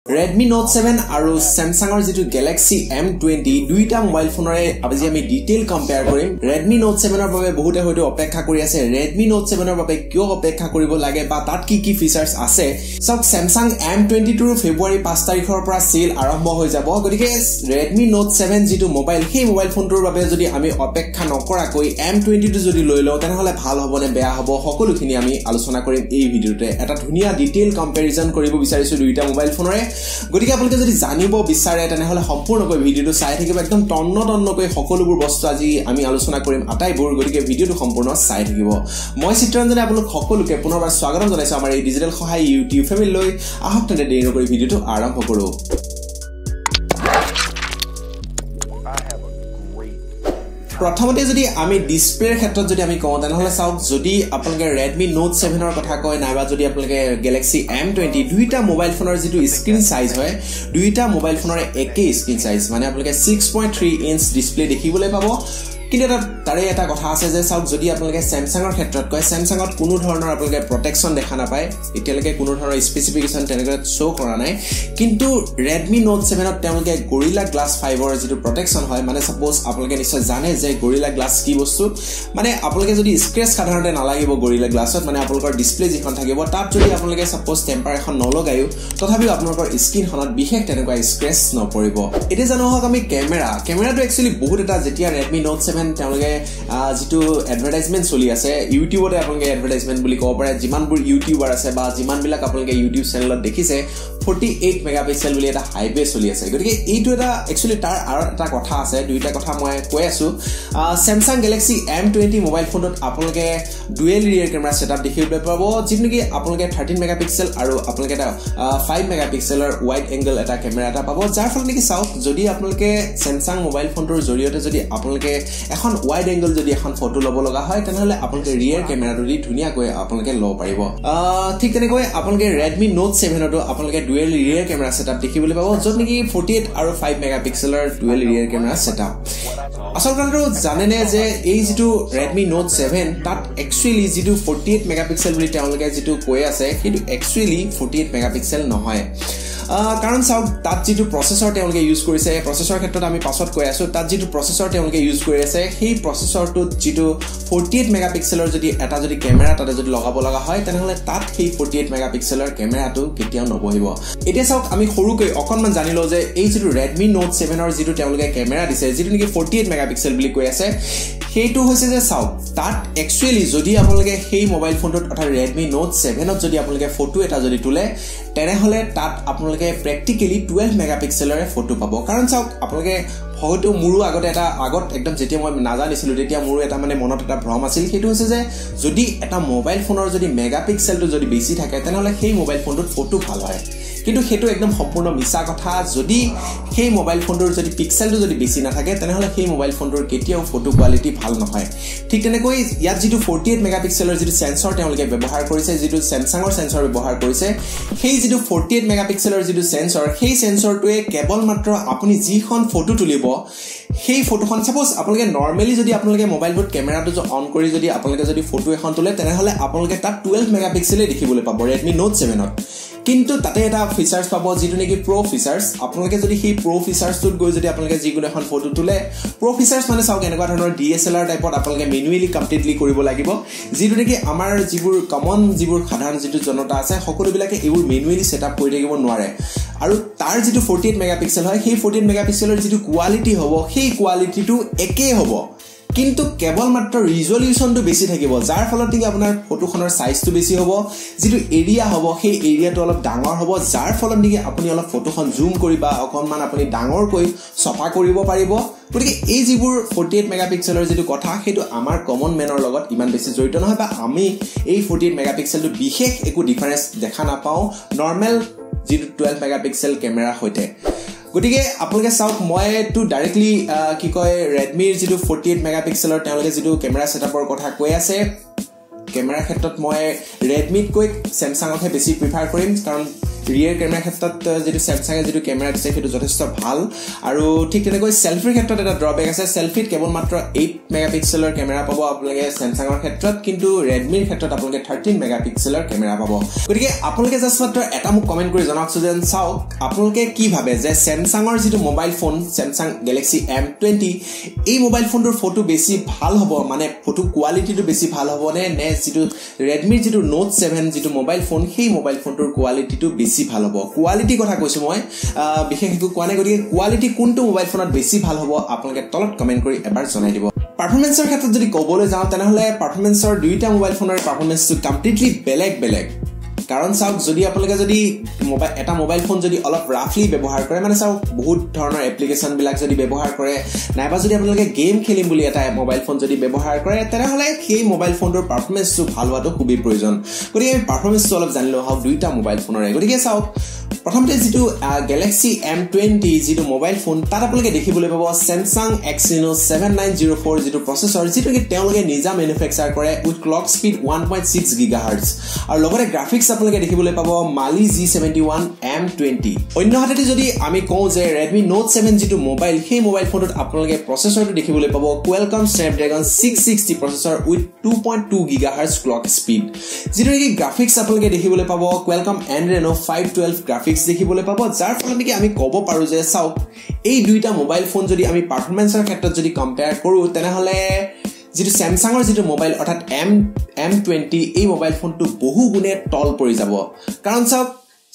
Redmi Note 7 আৰু Samsung ৰ Galaxy M20 দুইটা মোবাইল ফোনৰে আজি আমি ডিটেইল কম্পেয়াৰ কৰিম Redmi Note 7 ৰ বাবে বহুতে হয়তো অপেক্ষা কৰি আছে Redmi Note 7 ৰ বাবে কিয় অপেক্ষা কৰিব লাগে বা তাত কি ফিচাৰ্স আছে সব Samsung M20 ৰ ফেব্ৰুৱাৰী 5 তাৰিখৰ পৰা সেল আৰম্ভ হৈ যাব গতিকে Redmi Note 7 যিটো মোবাইল সেই মোবাইল ফোনটোৰ বাবে যদি আমি অপেক্ষা নকৰাকৈ M20 টো যদি লৈ লও তেনেহলে ভাল হ'ব নে বেয়া হ'ব সকলোখিনি আমি আলোচনা কৰিম এই ভিডিওতে এটা ধুনিয়া ডিটেইল কম্পেৰিজন কৰিব বিচাৰিছো দুইটা মোবাইল ফোনৰে গতিকে আপোনালোকে যদি জানিব বিচাৰে তেনেহলে সম্পূৰ্ণকৈ ভিডিওটো চাই থাকিব একদম তন্নকৈ সকলোবোৰ বস্তু আজি আমি আলোচনা কৰিম আটাইবোৰ গতিকে ভিডিওটো সম্পূৰ্ণ চাই থাকিব মই চিত্ৰঞ্জনে আপোনালোক সকলোকে পুনৰবাৰ স্বাগতম জনাইছো আমাৰ এই ডিজিটেল সহায় ইউটিউব ফেমিলি লৈ আহক তেনে দেৰি নকৰি ভিডিওটো আৰম্ভ কৰো প্ৰথমতে যদি আমি ডিসপ্লেৰ ক্ষেত্ৰত যদি আমি কওঁ তেনেহলে চাওক যদি আপোনালোকে Redmi Note 7 ৰ কথা কয় নাইবা যদি আপোনালোকে Galaxy M20 দুইটা মোবাইল ফোনৰ যিটো স্ক্ৰিন সাইজ হয় দুইটা মোবাইল ফোনৰ একে স্ক্ৰিন সাইজ মানে আপোনালোকে 6.3 ইঞ্চ ডিসপ্লে দেখিবলৈ পাব কিন্তু তাৰে এটা কথা আছে যে চাওক যদি আপোনালোকে Samsung ৰ ক্ষেত্ৰত কয় Samsung ত কোনো ধৰণৰ আপোনালোকে প্ৰটেকচন দেখা নাপায় এতিয়ালৈকে কোনো ধৰণৰ স্পেসিফিকেশন তেনেকৈ শো কৰা নাই কিন্তু Redmi Note 7 ত তেওঁলোকে Gorilla Glass 5 ৰ যিটো প্ৰটেকচন হয় মানে সাপোজ আপোনালোকে নিশ্চয় জানে যে Gorilla Glass কি বস্তু মানে আপোনালোকে যদি স্ক্ৰেচ সাধাৰণতে নালাগিব Gorilla Glassত মানে আপোনালোকৰ ডিসপ্লে যিখন থাকিব তাত যদি আপোনালোকে সাপোজ টেম্পাৰ এখন নলগায়ো তথাপিও আপোনালোকৰ স্ক্ৰিনখনত বিশেষ তেনেকুৱা স্ক্ৰেচ নপৰিব এটা জানো হক আমি কেমেৰাটো একচুয়ালি বহুত এটা যেতিয়া Redmi Note 7 তেওঁলোকে যেটো এডভাৰটাইজমেন্ট চলি আছে ইউটিউবতে আপোনালোকে এডভাৰটাইজমেন্ট বুলি ক'ব পাৰে যিমানবোৰ ইউটিউবাৰ আছে বা যিমানবিলাক আপোনালোকে ইউটিউব চেনেলত দেখিছে 48 মেগাপিক্সেল বুলি এটা হাইৱে চলি আছে গতিকে এইটো এটা একচুয়ালি তাৰ আৰু এটা কথা আছে দুইটা কথা মই কৈ আছো Samsung Galaxy M20 মোবাইল ফোনত আপোনালোকে ডুৱেল ৰিয়াৰ কেমেৰা সেটআপ দেখিবলৈ পাব যিটো কি আপোনালোকে 13 মেগাপিক্সেল আৰু আপোনালোকে এটা 5 মেগাপিক্সেলৰ ওয়াইড এংগল এটা কেমেৰা এটা পাব যাৰ ফলত নেকি চাওক যদি আপোনালোকে Samsung মোবাইল ফোনটোৰ জৰিয়তে যদি আপোনালোকে এখন ওয়াইড এংগল যদি এখন ফটো লব লগা হয় তেনেহলে আপোনালোকে ৰিয়াৰ কেমেৰাটো দি ধুনিয়াকৈ আপোনালোকে লব পাৰিব ঠিক তেনেকৈ আপোনালোকে Redmi Note 7 টো আপোনালোকে ডুৱেল ৰিয়াৰ কেমেৰা সেটআপ দেখিবলৈ পাব যত নেকি 48 আৰু 5 মেগাপিক্সেলৰ ডুৱেল ৰিয়াৰ কেমেৰা সেটআপ আচলতে জানেনে যে এই যেটো Redmi Note 7 তাত একচুয়ালি যেটো 48 মেগাপিক্সেল বুলি তেওঁলোকে যেটো কৈ আছে কিন্তু একচুয়ালি 48 মেগাপিক্সেল নহয় কাৰণ চাওক তাত যেটো প্ৰসেসৰ তেওঁলোকে ইউজ কৰিছে প্ৰসেসৰ ক্ষেত্ৰত আমি পাছত কৈ আছো তাত যেটো প্ৰসেসৰ তেওঁলোকে ইউজ কৰি আছে সেই প্ৰসেসৰটো যেটো 48 মেগাপিক্সেলৰ যদি এটা যদি কেমেৰা তাতে যদি লগাব লগা হয় তেনেহলে তাত সেই 48 মেগাপিক্সেলৰ কেমেৰাটো কেতিয়াও নবহিব এতিয়া চাওক আমি সৰুকৈ অকনমান জানিলো যে এই যেটো Redmi Note 7 ৰ যেটো তেওঁলোকে কেমেৰা দিছে যেটো নেকি 48 মেগাপিক্সেল বুলি কৈ আছে সেইটো হৈছে যে চাওক তাত একচুয়ালি যদি আপোনালোকে সেই মোবাইল ফোনটোত অথা Redmi Note 7 ত যদি আপোনালোকে ফটো এটা যদি তুলে তেনেহলে তাত আপোনালোকে প্ৰ্যাকটিক্যালি 12 মেগাপিক্সেলৰ ফটো পাব কাৰণ চাওক আপোনালোকে হয়তো মোৰো আগতে এটা আগত একদম যেতিয়া মই নাজানিছিলো তেতিয়া মোৰো এটা মানে মনত এটা ভ্ৰম আছিল সেইটো হৈছে যে যদি এটা মোবাইল ফোনৰ যদি মেগাপিক্সেলটো যদি বেছি থাকে তেনেহলে সেই মোবাইল ফোনটোত ফটো ভাল হয় কিন্তু হেতু একদম সম্পূৰ্ণ মিছা কথা যদি সেই মোবাইল ফোনটোৰ যদি পিক্সেলটো যদি বেছি না থাকে তেনেহলে সেই মোবাইল ফোনটোৰ কেতিয়াও ফটো কোৱালিটি ভাল নহয় ঠিক তেনেকৈ ইয়াত যেটো 48 মেগাপিক্সেলৰ যেটো সেন্সৰ তেওঁলোকে ব্যৱহাৰ কৰিছে যেটো Samsung ৰ সেন্সৰ ব্যৱহাৰ কৰিছে সেই যেটো 48 মেগাপিক্সেলৰ যেটো সেন্সৰ সেই সেন্সৰটোৱে কেৱল মাত্ৰ আপুনি যিখন ফটো তুলিব সেই ফটোখন সাপোজ আপোনালোকে নৰমালি যদি আপোনালোকে মোবাইলটোত কেমেৰাটো অন কৰি যদি আপোনালোকে যদি ফটো এখন তুলে তেনেহলে আপোনালোকে তাত 12 মেগাপিক্সেলে দেখিবলৈ পাব Redmi Note 7 ত কিন্তু তাতে এটা ফিচাৰ্স পাব যেটো নেকি প্ৰো ফিচাৰ্স আপোনালোকে যদি সেই প্ৰো ফিচাৰ্সটোত গৈ যদি আপোনালোকে যিকোনো এখন ফটো তুলে প্ৰো ফিচাৰ্স মানে চাওক এনেকুৱা ধৰণৰ dslr টাইপত আপোনালোকে মেনুৱেলি কমপ্লিটলি কৰিব লাগিব যেটো নেকি আমাৰ যিবোৰ কমন যিবোৰ সাধাৰণ যেটো জনতা আছে সকলোবিলাকে এইবোৰ মেনুৱেলি সেটআপ কৰি থাকিব নোৱাৰে আৰু তাৰ যেটো 48 মেগাপিক্সেল হয় সেই 48 মেগাপিক্সেলৰ যেটো কোৱালিটি হ'ব সেই কোৱালিটিটো একে হ'ব কিন্তু কেৱল মাত্ৰ ৰিজলিউশনটো বেছি থাকিব যাৰ ফলত নেকি আপোনাৰ ফটোখনৰ সাইজটো বেছি হ'ব যেটো এৰিয়া হ'ব সেই এৰিয়াটো অলপ ডাঙৰ হ'ব যাৰ ফলত নেকি আপুনি অলপ ফটোখন জুম কৰিবা অকনমান আপুনি ডাঙৰকৈ ছপা কৰিব পাৰিব গতিকে এই যিবোৰ 48 মেগাপিক্সেলৰ যেটো কথা হেতু আমাৰ কমন মেনৰ লগত ইমান বেছি জড়িত নহয় বা আমি এই 48 মেগাপিক্সেলটো বিশেষ একো ডিফাৰেন্স দেখা নাপাও নৰমাল যেটো 12 মেগাপিক্সেল কেমেৰা হৈতে গতিকে আপোনালোকে চাওক মই টু ডাইৰেক্টলি কি কয় Redmi ৰ যেটো 48 মেগাপিক্সেলৰ তেওঁলোকে যেটো কেমেৰা সেটআপৰ কথা কৈ আছে কেমেৰা ক্ষেত্ৰত মই Redmi ত কৈ Samsung হে বেছি প্ৰিফাৰ কৰিম কাৰণ ৰিয়াৰ কেমেৰা ক্ষেত্ৰত যেটো Samsung এ যেটো কেমেৰা দিছে হেতু যথেষ্ট ভাল আৰু ঠিক তেনেকৈ সেলফিৰ ক্ষেত্ৰত এটা ড্ৰবেক আছে সেলফিত কেৱল মাত্ৰ 8 মেগাপিক্সেলৰ কেমেৰা পাব আপোনালোকে Samsungৰ ক্ষেত্ৰত কিন্তু Redmiৰ ক্ষেত্ৰত আপোনালোকে 13 মেগাপিক্সেলৰ কেমেৰা পাব গতিকে আপোনালোকে জাস্ট মাত্ৰ এটা মোক কমেন্ট কৰি জনাওক যেন চাওক আপোনালোকে কি ভাবে যে Samsungৰ যেটো mobile phone Samsung Galaxy M20 এই মোবাইল ফোনটোৰ ফটো বেছি ভাল হ'ব মানে ফটো কোৱালিটিটো বেছি ভাল হ'ব নে যেটো Redmi যেটো Note 7 যেটো মোবাইল ফোন সেই মোবাইল ফোনটোৰ কোৱালিটিটো বেছি ভাল হ'ব কোৱালিটি কথা কৈছো মই বিশেষ একো কোৱা নাই গতিকে কোৱালিটি কোনটো মোবাইল ফোনত বেছি ভাল হ'ব আপোনালোকে তলত কমেন্ট কৰি এবাৰ জনাই দিব পাৰফৰম্যান্সৰ ক্ষেত্ৰত যদি ক'বলৈ যাওঁ তেনেহলে পাৰফৰম্যান্সৰ দুইটা মোবাইল ফোনৰ পাৰফৰম্যান্সটো কমপ্লিটলি বেলেগ কাৰণ চাওক যদি আপোনালোকে যদি এটা মোবাইল ফোন যদি অলপ ৰাফলি ব্যৱহাৰ কৰে মানে চাওক বহুত ধৰণৰ এপ্লিকেশন বিলাক যদি ব্যৱহাৰ কৰে নাইবা যদি আপোনালোকে গেম খেলিম বুলি এটা মোবাইল ফোন যদি ব্যৱহাৰ কৰে তেনেহলে সেই মোবাইল ফোনটোৰ পাৰফৰম্যান্সটো ভাল হোৱাটো খুবই প্ৰয়োজন গতিকে আমি পাৰফৰম্যান্সটো অলপ জানিলো হওক দুইটা মোবাইল ফোনৰে গতিকে চাওক প্ৰথমতে যেটো Galaxy M20 যেটো মোবাইল ফোন তাত আপোনালোকে দেখিবলৈ পাব Samsung Exynos 7904 যেটো প্ৰচেছৰ যেটো কি তেওঁলোকে নিজা ম্যানুফ্যাকচাৰ কৰে উইথ ক্লক স্পীড 1.6 GHz আৰু লগতে গ্ৰাফিক্স আপোনালোকে দেখিবলৈ পাব Mali G71 M20 অন্যহাতে যদি আমি কওঁ যে Redmi Note 7 যেটো মোবাইল সেই মোবাইল ফোনত আপোনালোকে প্ৰচেছৰটো দেখিবলৈ পাব Qualcomm Snapdragon 660 processor with 2.2 GHz clock speed যেটো কি গ্ৰাফিক্স আপোনালোকে দেখিবলৈ পাব Qualcomm Adreno 512 গ্ৰাফিক্স দেখিবলৈ পাব যাৰ ফলত নেকি আমি ক'ব পাৰো যে চাওক এই দুইটা মোবাইল ফোন যদি আমি পাৰফৰম্যান্সৰ ক্ষেত্ৰত যদি কম্পেয়াৰ কৰো তেনেহলে যেটো Samsungৰ যেটো মোবাইল অৰ্থাৎ M20 এই মোবাইল ফোনটো বহু গুণে তল পৰি যাব কাৰণ চাওক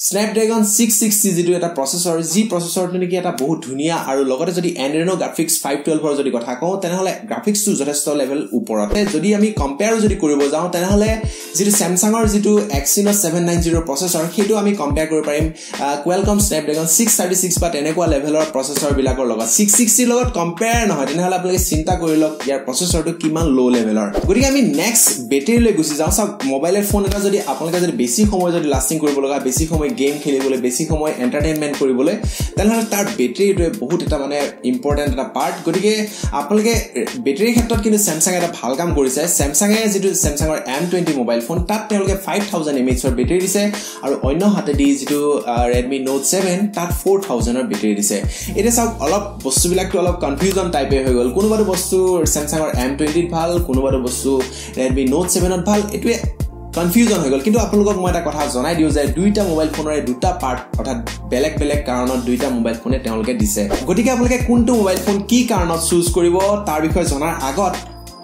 Snapdragon 660 যেটো এটা প্ৰচেছৰ জি প্ৰচেছৰটো নেকি এটা বহুত ধুনিয়া আৰু লগতে যদি Adreno গ্ৰাফিক্স 512 ৰ যদি কথা কওঁ তেনেহলে গ্ৰাফিক্সটো যথেষ্ট লেভেল ওপৰতে যদি আমি কম্পেয়াৰ যদি কৰিব যাওঁ তেনেহলে যেটো Samsungৰ যেটো Exynos 790 প্ৰচেছৰ হেতু আমি কম্পেয়াৰ কৰিব পাৰিম Qualcomm Snapdragon 636 বা তেনেকুৱা লেভেলৰ প্ৰচেছৰ বিলাকৰ লগত 660 লগত কম্পেয়াৰ নহয় তেনেহলে আপোনালোকে চিন্তা কৰি লওক ইয়াৰ প্ৰচেছৰটো কিমান লো লেভেলৰ গতিকে আমি নেক্সট বেটাৰীলৈ গুচি যাওঁ চাওক মোবাইলৰ ফোন এটা যদি আপোনালোকে যদি বেছি সময় যদি লাষ্টিং কৰিব লগা বেছি সময় গেম খেলিবলৈ বেছি সময় এন্টাৰটেইনমেন্ট কৰিবলৈ তেনেহলে তাৰ বেটাৰীটো বহুত এটা মানে ইম্পৰ্টেন্ট এটা পাৰ্ট গতিকে আপোনালোকে বেটাৰীৰ ক্ষেত্ৰত কিন্তু Samsung এটা ভাল কাম কৰিছে Samsung এ যেটো Samsungৰ M20 মোবাইল ফোন তাত তেওঁলোকে 5000 mAh ৰ বেটাৰী দিছে আৰু অন্য হাতেদি যেটো Redmi Note 7 তাত 4000 ৰ বেটাৰী দিছে এটা চাওক অলপ বস্তুবিলাকটো অলপ কনফিউজন টাইপে হৈ গল কোনোবাটো বস্তু Samsungৰ M20 ত ভাল কোনোবাটো বস্তু Redmi Note 7 ত ভাল এটোৱে কনফিউজন হৈ গল কিন্তু আপোনালোকক মই এটা কথা জনাই দিও যে দুইটা মোবাইল ফোনৰে দুটা পাৰ্ট অৰ্থাৎ বেলেগ কাৰণত দুইটা মোবাইল ফোনে তেওঁলোকে দিছে গতিকে আপোনালোকে কোনটো মোবাইল ফোন কি কাৰণত চুজ কৰিব তাৰ বিষয়ে জনাৰ আগত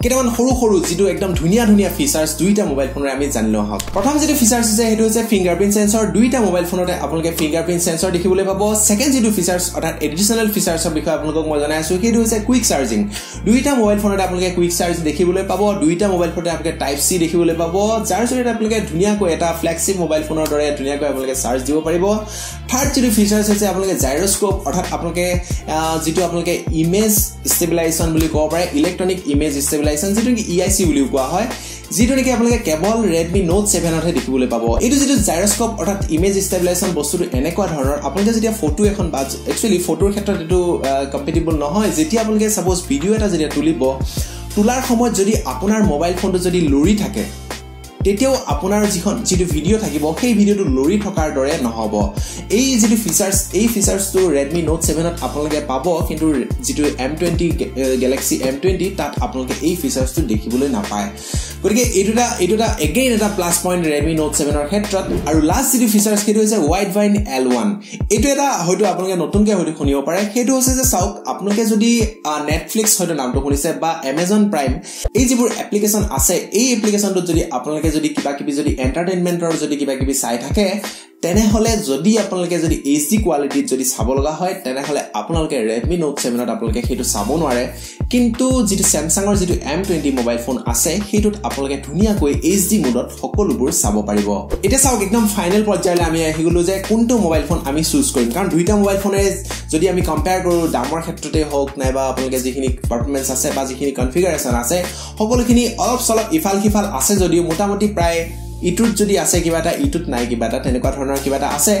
কেটামান সৰু যেটো একদম ধুনিয়া ফিচাৰ্স দুইটা মোবাইল ফোনৰে আমি জানিলো হক প্ৰথম যেটো ফিচাৰ্স আছে হেতু হৈছে ফিংগাৰপ্ৰিন্ট সেন্সৰ দুইটা মোবাইল ফোনতে আপোনালোকে ফিংগাৰপ্ৰিন্ট সেন্সৰ দেখিবলৈ পাব সেকেন্ড যেটো ফিচাৰ্স অৰ্থাৎ এডিশনাল ফিচাৰ্সৰ বিষয়ে আপোনালোকক মই জনাই আছো হেতু হৈছে কুইক চাৰ্জিং দুইটা মোবাইল ফোনতে আপোনালোকে কুইক চাৰ্জ দেখিবলৈ পাব দুইটা মোবাইল ফোনতে আপোনালোকে টাইপ সি দেখিবলৈ পাব যাৰ জৰিয়তে আপোনালোকে ধুনিয়াকৈ এটা ফ্লেগশিপ মোবাইল ফোনৰ দৰে ধুনিয়াকৈ আপোনালোকে চাৰ্জ দিব পাৰিব থাৰ্ড যেটো ফিচাৰ্স আছে আপোনালোকে জাইৰোস্কোপ অৰ্থাৎ আপোনালোকে যেটো আপোনালোকে ইমেজ ষ্টেবিলাইজেচন বুলি কোৱা পাৰে ইলেক্ট্ৰনিক ইমেজ ষ্টেবিলাইজেচন যেটো কি EIC বুলি কোৱা হয় যেটো নেকি আপোনালোকে কেৱল Redmi Note 7 তে দেখিবলৈ পাব এটো যেটো জাইৰোস্কোপ অৰ্থাৎ ইমেজ ষ্টেবিলাইজেচন বস্তুটো এনেকুৱা ধৰণৰ আপোনালোকে যেতিয়া ফটো এখন বা একচুয়ালি ফটোৰ ক্ষেত্ৰত এটো কম্পেটিবল নহয় যেতিয়া আপোনালোকে সাপোজ ভিডিও এটা যেতিয়া তুলিব তুলাৰ সময়ত যদি আপোনাৰ মোবাইল ফোনটো যদি লৰি থাকে তেতিয়াও আপোনাৰ যেটো ভিডিও থাকিব সেই ভিডিওটো লৰি থকাৰ দৰে নহব এই যেটো ফিচাৰ্সটো Redmi Note 7 ত আপোনালোকে পাব কিন্তু যেটো M20 Galaxy M20 তাত আপোনালোকে এই ফিচাৰ্সটো দেখিবলৈ নাপায় গতিকে এইটোটা এগেইন এটা প্লাস পইণ্ট Redmi Note 7 ৰ ক্ষেত্ৰত আৰু লাষ্ট যেটো ফিচাৰ্স হেতু হৈছে ওয়াইড ভাইন L1 এটো এটা হয়তো আপোনালোকে নতুনকৈ হয়তো শুনিব পাৰে হেতু হৈছে যে চাওক আপোনালোকে যদি Netflix হয়তো নামটো শুনিছে বা Amazon Prime এই যিবোৰ এপ্লিকেশন আছে এই এপ্লিকেশনটো যদি আপোনালোকে যদি কিবা যদি এন্টাৰটেইনমেন্টৰ যদি কিবা চাই থাকে তেনেহলে যদি আপোনালোকে যদি HD কোৱালিটিত যদি চাব লগা হয় তেনেহলে আপোনালোকে Redmi Note 7 ত আপোনালোকে হেতু চাব নোৱাৰে কিন্তু যেটো Samsungৰ যেটো M20 মোবাইল ফোন আছে হেতুত আপোনালোকে ধুনিয়াকৈ HD মোডত সকলোবোৰ চাব পাৰিব এটা চাওক একদম ফাইনাল পৰ্যায়লৈ আমি আহিগলো যে কোনটো মোবাইল ফোন আমি চুজ কৰিম কাৰণ দুইটা মোবাইল ফোনে যদি আমি কম্পেয়াৰ কৰো দামৰ ক্ষেত্ৰতে হোক নাইবা আপোনালোকে যিখিনি পাৰফৰম্যান্স আছে বা যিখিনি কনফিগাৰেচন আছে সকলোখিনি অলপ সলপ ইফাল সিফাল আছে যদিও মোটামুটি প্ৰায় ইটুত যদি আছে কিবা এটা ইটুত নাই কিবা এটা তেনেকুৱা ধৰণৰ কিবা এটা আছে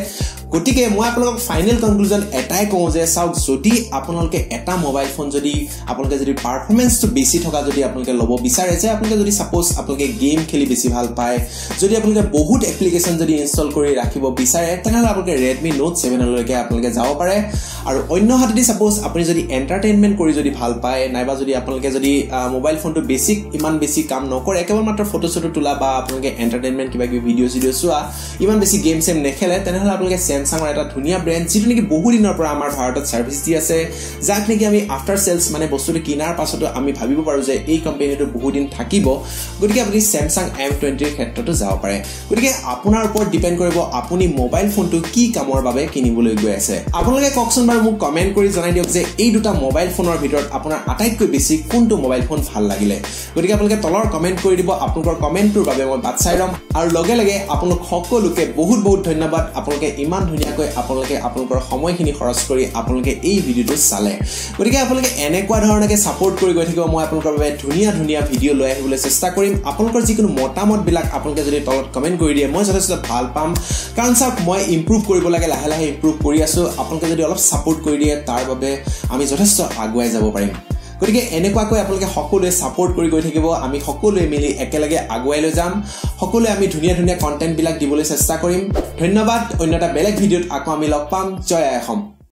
গতিকে মই আপোনালোকক ফাইনেল কনক্লুজন এটাই কওঁ যে চাওক যদি আপোনালোকে এটা মোবাইল ফোন যদি আপোনালোকে যদি পাৰফৰমেন্সটো বেছি থকা যদি আপোনালোকে ল'ব বিচাৰে যে আপোনালোকে যদি সাপোজ আপোনালোকে গেম খেলি বেছি ভাল পায় যদি আপোনালোকে বহুত এপ্লিকেশন যদি ইনষ্টল কৰি ৰাখিব বিচাৰে তেনেহলে আপোনালোকে Redmi Note 7 লৈকে আপোনালোকে যাব পাৰে আৰু অন্য হাতেদি সাপোজ আপুনি যদি এন্টাৰটেইনমেন্ট কৰি যদি ভাল পায় নাইবা যদি আপোনালোকে যদি মোবাইল ফোনটো বেসিক ইমান বেছি কাম নকৰে কেৱল মাত্ৰ ফটো ছটো তোলা বা আপোনালোকে এন্টাৰটেইনমেন্ট কিবা কিবি ভিডিও চোৱা ইমান বেছি গেম সেম নেখেলে তেনেহলে আপোনালোকে Samsung এটা ধুনিয়া ব্র্যান্ড যেটো নেকি বহু দিনৰ পৰা আমাৰ ভাৰতত সাৰ্ভিস দি আছে যাক নেকি আমি আফটাৰ সেলস মানে বস্তুটো কিনাৰ পাছতো আমি ভাবিব পাৰো যে এই কোম্পানীটো বহু দিন থাকিব গতিকে আপুনি Samsung M20 ৰ ক্ষেত্ৰতো যাব পাৰে গতিকে আপোনাৰ ওপৰত ডিপেন্ড কৰিব আপুনি মোবাইল ফোনটো কি কামৰ বাবে কিনিবলৈ গৈ আছে আপোনালোকে ককচোন বাৰু মোক কমেন্ট কৰি জনাই দিয়ক যে এই দুটা মোবাইল ফোনৰ ভিতৰত আপোনাৰ আটাইতকৈ বেছি কোনটো মোবাইল ফোন ভাল লাগিলে গতিকে আপোনালোকে তলৰ কমেন্ট কৰি দিব আপোনালোকৰ কমেন্টৰ বাবে মই বাট চাই ৰম আৰু লগে লগে আপোনালোক সকলোকে বহুত বহুত ধন্যবাদ আপোনালোকে ইমান ধুনিয়াকৈ আপোনালোকে আপোনালোকৰ সময়খিনি খৰচ কৰি আপোনালোকে এই ভিডিওটো চালে গতিকে আপোনালোকে এনেকুৱা ধৰণকে সাপোৰ্ট কৰি গৈ থাকিব মই আপোনালোকৰ বাবে ধুনিয়া ধুনিয়া ভিডিও লৈ আহিবলৈ চেষ্টা কৰিম আপোনালোকৰ যিকোনো মতামত বিলাক আপোনালোকে যদি তলত কমেন্ট কৰি দিয়ে মই যথেষ্ট ভাল পাম কাৰণ চাওক মই ইমপ্ৰুভ কৰিব লাগে লাহে লাহে ইমপ্ৰুভ কৰি আছো আপোনালোকে যদি অলপ সাপোৰ্ট কৰি দিয়ে তাৰ বাবে আমি যথেষ্ট আগুৱাই যাব পাৰিম গতিকে এনেকুৱাকৈ আপোনালোকে সকলোৱে সাপোৰ্ট কৰি গৈ থাকিব আমি সকলোৱে মিলি একেলগে আগুৱাই লৈ যাম সকলোৱে আমি ধুনিয়া ধুনিয়া কন্টেন্ট বিলাক দিবলৈ চেষ্টা কৰিম ধন্যবাদ অন্য এটা বেলেগ ভিডিওত আকৌ আমি লগ পাম জয় অসম